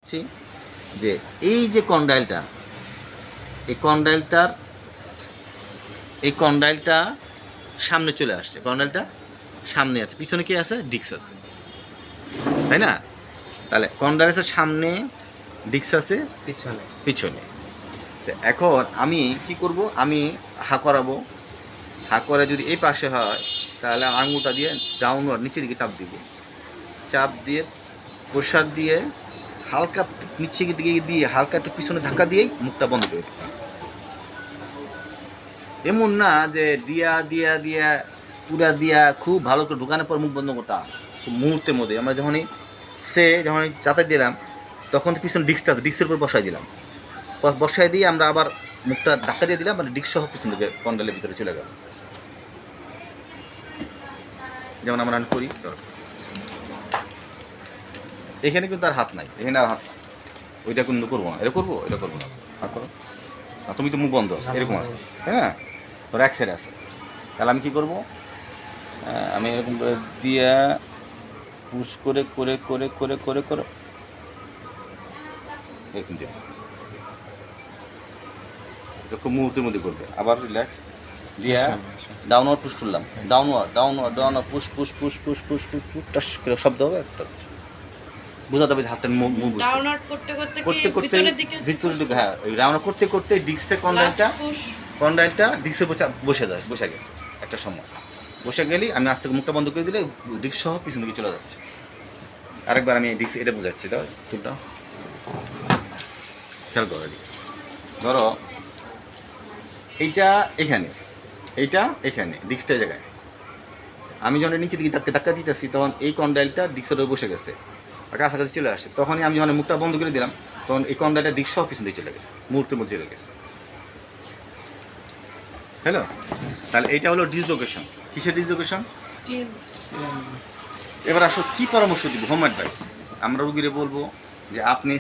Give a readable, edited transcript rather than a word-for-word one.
দিচ্ছি যে এই যে কন্ডাইলটা, এই কন্ডাইলটা সামনে চলে আসছে, কন্ডাইলটা সামনে আছে, পিছনে কি আছে? ডিস্ক আছে, তাই না? তাহলে কন্ডাইলের সামনে ডিস্ক আছে, পিছনে। তো এখন আমি কি করব, আমি হা করাবো, হা করে যদি এই পাশে হয় তাহলে আঙুলটা দিয়ে ডাউনওয়ার্ড নিচের দিকে চাপ দিব, চাপ দিয়ে প্রেসার দিয়ে হালকা নিচের দিকে দিয়ে হালকা একটু পিছনে ধাক্কা দিয়েই মুখটা বন্ধ করে দিতে। এমন না যে দিয়া দিয়া দিয়া পুরা দিয়া খুব ভালো করে ঢুকানোর পর মুখ বন্ধ করতাম মুহূর্তের মধ্যে। আমরা যখনই চাতাই দিলাম তখন পিছনে ডিস্কের উপর বসাই দিলাম, বসাই দিয়ে আমরা আবার মুখটা ধাক্কা দিয়ে দিলাম, মানে ডিস্ক সহ পিছন থেকে কন্ডালের ভিতরে চলে গেল। যেমন আমরা করি, এখানে কিন্তু আর হাত নাই, এখানে আর হাত নাই, ওইটা কিন্তু করবো না, এটা করবো না, হাত করো না, তুমি তো মুখ বন্ধ আছে, এরকম আছে, তাই না? তোর এক সাইড আছে, তাহলে আমি কী করবো, আমি এরকম করে দিয়ে পুশ করে করে করে করে করে করে এরকম দিয়ে খুব মুহূর্তের মধ্যে করবে। আবার রিল্যাক্স দিয়ে ডাউনওয়ার্ড পুশ করলাম, downward push push push push push push push টাস করে শব্দ হবে, একটা বোঝাতে হবে হাতটা মুভ করতে করতে ভিতরের দিকে। হ্যাঁ, ওই রাউন্ড করতে করতে ডিস্কের কন্ডাইলটা ডিস্কের বসে গেছে, একটা সময় বসে গেলেই আমি আস্তে মুখটা বন্ধ করে দিলে ডিস্ক সহ পিছন দিকে চলে যাচ্ছে। আরেকবার আমি ডিস্ক এটা বোঝাচ্ছি, দাও টুলটা খেয়াল করো, ধরো এইটা এখানে, এইটা এখানে, ডিস্কটা জায়গায় আমি যখন নিচের দিকে ধাক্কা দিতেছি তখন এই কন্ডাইলটা ডিস্কের ওপর বসে গেছে, কাছাকাছি চলে আসছে। তখনই আমি যখন মুখটা বন্ধ করে দিলাম তখন এই কন্ডাইলটা ডিস্ক সহ পিছন দিকে চলে গেছে, মুহূর্তের মধ্যে চলে গেছে। হ্যালো, তাহলে এইটা হলো ডিসলোকেশন। কিসের ডিসলোকেশন? এবার আসো কী পরামর্শ দিব, হোম অ্যাডভাইস আমরা রুগীরে বলবো যে আপনি